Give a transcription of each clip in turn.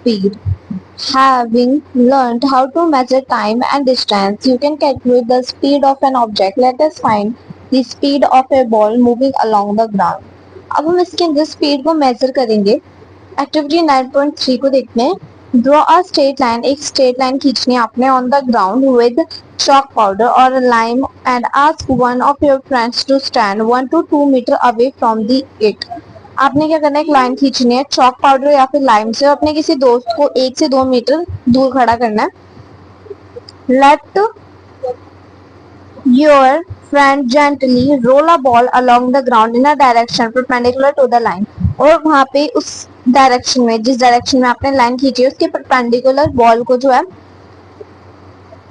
speed. Having learned how to measure time and distance, you can calculate the speed of an object. Let us find the speed of a ball moving along the ground. अब हम इसके अंदर speed को major करेंगे. Activity 9.3 को देखते हैं. Draw a straight line. एक स्ट्रेट लाइन खींचनी है आपने on the ground with chalk powder or a lime and ask one of your friends to stand 1 to 2 meter away from the it. आपने क्या करना है, एक लाइन खींचनी है चॉक पाउडर या फिर लाइम से, अपने किसी दोस्त को 1 से 2 मीटर दूर खड़ा करना है. Let your friend gently roll a ball along the ground in a direction perpendicular to the line. और वहां पे उस डायरेक्शन में, जिस डायरेक्शन में आपने लाइन खींची है उसके परपेंडिकुलर बॉल को जो है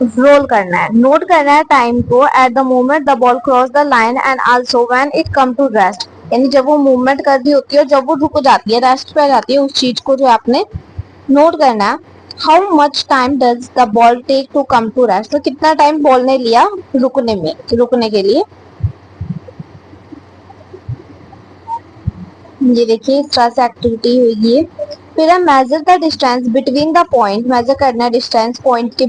रोल करना है. नोट करना है टाइम को at the moment the ball cross the line and also when it come to rest. यानी जब वो मूवमेंट कर रही होती है और जब वो रुक जाती है, रेस्ट पे आ जाती है, उस चीज को जो आपने नोट करना है. How much time does the ball take to come to rest. तो कितना टाइम बॉल ने लिया रुकने के लिए. ये देखिए इस तरह से एक्टिविटी हुई है. फिर हम measure the distance between the point. Measure करना है डिस्टेंस पॉइंट के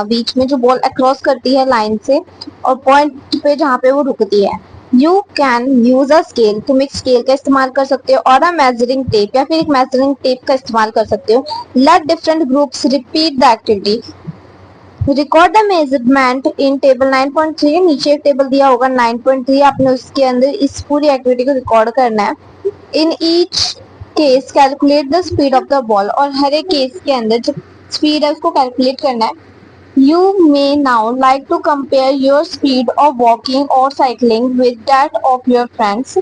बीच में जो बॉल अक्रॉस करती है लाइन से और पॉइंट पे जहाँ पे वो रुकती है. You can use a scale. तुम एक स्केल का इस्तेमाल कर सकते हो और अ मेजरिंग टेप या फिर एक मेजरिंग टेप का इस्तेमाल कर सकते हो. Let different groups repeat the activity. Record the measurement in table 9.3. नीचे एक टेबल दिया होगा 9.3. आपने उसके अंदर इस पूरी एक्टिविटी को रिकॉर्ड करना है. In each case calculate the speed of the ball. और हर एक केस के अंदर जो स्पीड है उसको कैलकुलेट करना है. You may now like to compare your speed of walking or cycling with that of your friends.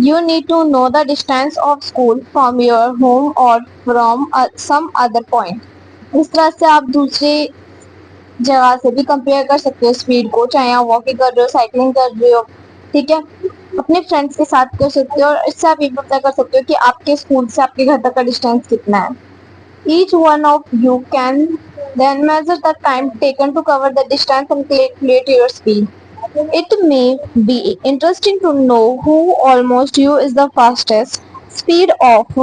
You need to know the distance of school from your home or from some other point. इस तरह से आप दूसरे जगह से भी compare कर सकते हो स्पीड को, चाहे आप वॉकिंग कर रहे हो, साइकिलिंग कर रहे हो, ठीक है, अपने फ्रेंड्स के साथ कर सकते हो. और इससे आप ये पता कर सकते हो कि आपके स्कूल से आपके घर तक का डिस्टेंस कितना है. Each one of you can then measure the time taken to cover the distance and calculate your speed. It may be interesting to know who almost you is the fastest. Speed of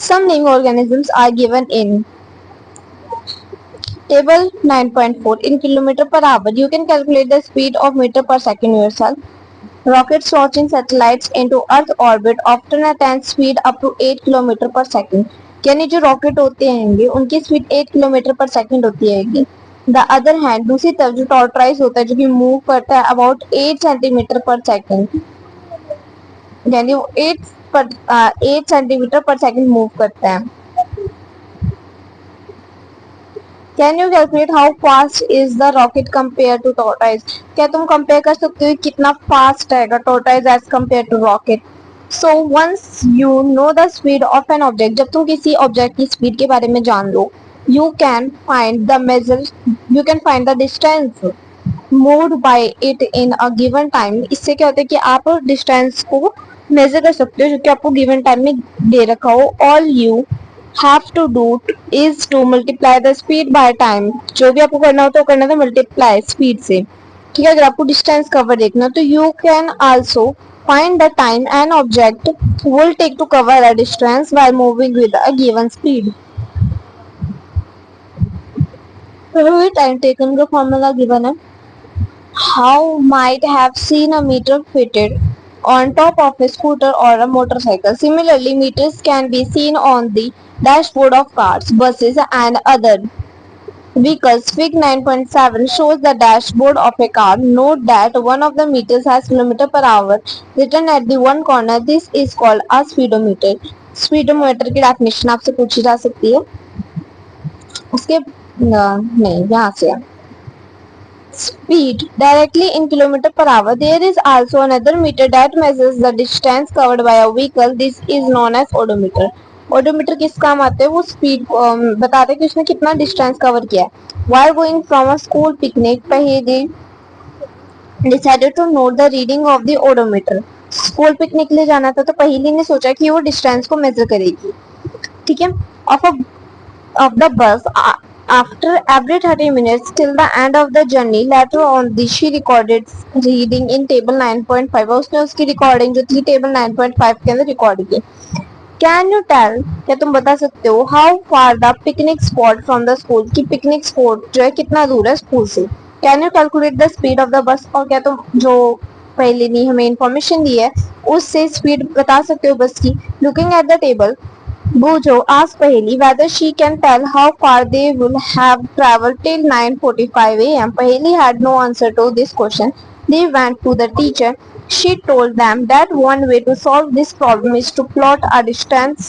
some living organisms are given in table 9.4 in kilometer per hour. You can calculate the speed of meter per second yourself. Rockets launching satellites into Earth orbit often attain speed up to 8 kilometer per second. यानी जो rocket होते हैं उनकी speed 8 kilometre पर second होती है. The other hand दूसरी तरफ जो टॉर्टोइज होता है जो कि मूव करता है अबाउट 8 सेंटीमीटर पर सेकंड, यानी वो 8 सेंटीमीटर पर सेकंड मूव करता है. Can you calculate how fast is the rocket compare to tortoise. क्या तुम कंपेयर कर सकते हो कितना फास्ट है tortoise as compare to rocket. So once you know the speed of an object, जब तुम किसी ऑब्जेक्ट की स्पीड के बारे में जान लो, you can find the distance moved by it in a given time. इससे क्या होता है कि आप डिस्टेंस को मेजर कर सकते हो जो कि आपको गिवन टाइम में दे रखा हो. All you have to do is to multiply the speed by time. जो भी आपको करना होता है करना था मल्टीप्लाई स्पीड से, ठीक है. अगर आपको डिस्टेंस कवर देखना तो you can also find the time an object will take to cover a distance while moving with a given speed. Time taken का formula given है. How might have seen a meter fitted on top of a scooter or a motorcycle. Similarly, meters can be seen on the dashboard of cars, buses and other vehicles. Fig 9.7 shows the dashboard of a car. Note that one of the meters has kilometer per hour written at the one corner. This is called a speedometer. Speedometer की definition आपसे पूछी जा सकती है. उसके नहीं यहाँ से speed directly in kilometer per hour. There is also another meter that measures the distance covered by a vehicle. This is known as odometer. Odometer किस काम आते हैं, वो स्पीड बताते हैं कि उसने कितना डिस्टेंस कवर किया है. While going from a school picnic, Paheli decided to note the reading of the odometer. School picnic ले जाना था तो पहेली ने सोचा कि वो डिस्टेंस को मेजर करेगी, ठीक है. of the bus after every 30 minutes till the end of the journey. Later on she recorded reading in table 9.5. उसने उसकी रिकॉर्डिंग जो थी टेबल 9.5 के अंदर रिकॉर्ड की. कैन यू टेल, क्या तुम बता सकते हो how far the picnic spot from the school, की पिकनिक स्पॉट जो है कितना दूर है स्कूल से। Can you calculate the speed of the bus, और क्या तुम जो पहले ने हमें इंफॉर्मेशन दी है उससे स्पीड बता सकते हो बस की। लुकिंग एट द टेबल, बूझो आज पहेली whether she can tell how far they will have traveled till 9:45 a.m. Paheli had no answer to this question. They went to the teacher. She told them that one way to solve this problem is to plot a distance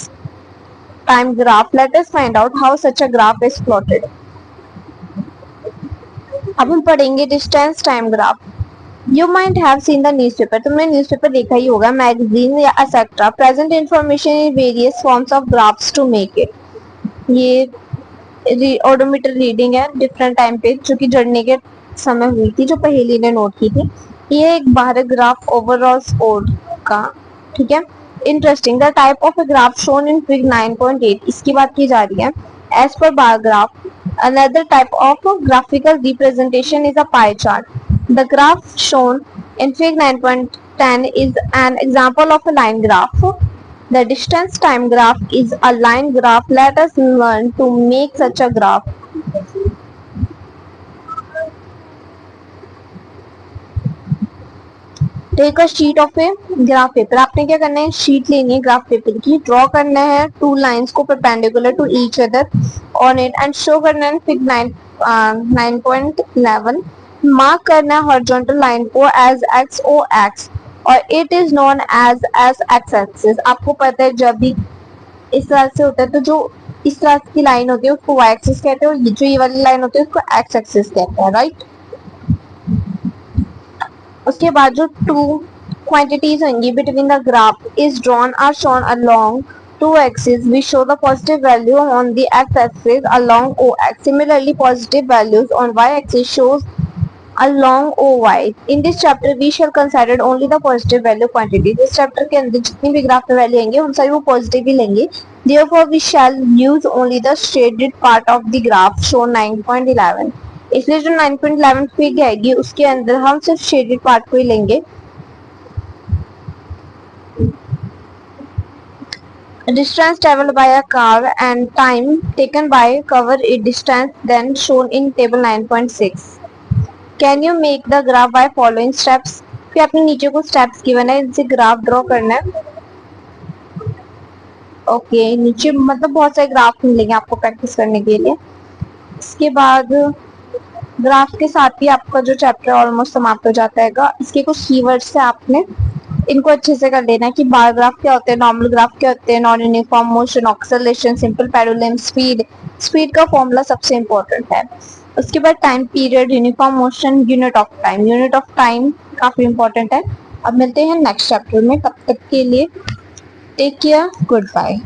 time graph. Let us find out how such a graph is plotted. अब हम पढ़ेंगे distance time graph. You might have seen the newspaper, तुमने newspaper देखा ही होगा, magazine या etcetera. Present information in various forms of graphs to make it. ये odometer reading है डिफरेंट टाइम पे जो कि जड़ने के समय हुई थी, जो पहेली ने नोट की थी। ये एक बाहर ग्राफ ओवरऑल स्कोर का, ठीक है। Interesting, the type of a graph shown in fig 9.8, इसकी बात की जा रही है। As per bar graph, another type of graphical representation is a pie chart. The graph shown in fig 9.10 is an example of a line graph. The distance time graph is a line graph. Let us learn to make such a graph. Take a sheet of a graph paper, आपने क्या करना है, sheet लेनी है graph paper की, draw करना है two lines को perpendicular to each other on it and show करना है फिग 9.11। मार्क करना है हॉरिजॉन्टल लाइन को एज एक्स ओ एक्स और it is known as X axis. आपको पता है जब भी इस तरह से होता है तो जो इस तरह की लाइन होती है उसको वाई एक्सिस कहते हैं, और जो ये वाली लाइन होती है उसको एक्स एक्सिस कहते हैं, राइट। उसके बाद जो टू क्वांटिटीज होंगी between the graph is drawn are shown along two axes. We show the positive value on the x-axis along OX. Similarly, positive values on y-axis shows along OY. In this chapter, we shall consider only the positive value quantities. इस chapter के अंदर जितनी भी graph पे value आएंगे हम सारी वो पॉजिटिव ही लेंगे। Therefore, we shall use only the shaded part of the graph shown 9.11. इसलिए जो 9.11 फिग आएगी उसके अंदर हम सिर्फ शेडेड पार्ट को ही लेंगे। Distance traveled by a car and time taken by cover it distance then shown in table 9.6. Can you make the graph by following steps? फिर आपने नीचे को स्टेप्स गिवन है, इनसे ग्राफ ड्रॉ करना है। ओके, नीचे मतलब बहुत सारे ग्राफ मिलेंगे आपको प्रैक्टिस करने के लिए। इसके बाद ग्राफ के साथ ही आपका जो चैप्टर ऑलमोस्ट समाप्त हो जाता है। इसके कुछ कीवर्ड्स से आपने इनको अच्छे से कर लेना कि बार ग्राफ क्या होते हैं, नॉर्मल ग्राफ क्या होते हैं, non uniform motion, oscillation, simple pendulum, speed. Speed का फॉर्मूला सबसे इंपॉर्टेंट है। उसके बाद time period, uniform motion, unit of time. Unit of time काफी इंपॉर्टेंट है। अब मिलते हैं नेक्स्ट चैप्टर में, तब तक के लिए टेक केयर, गुड बाय।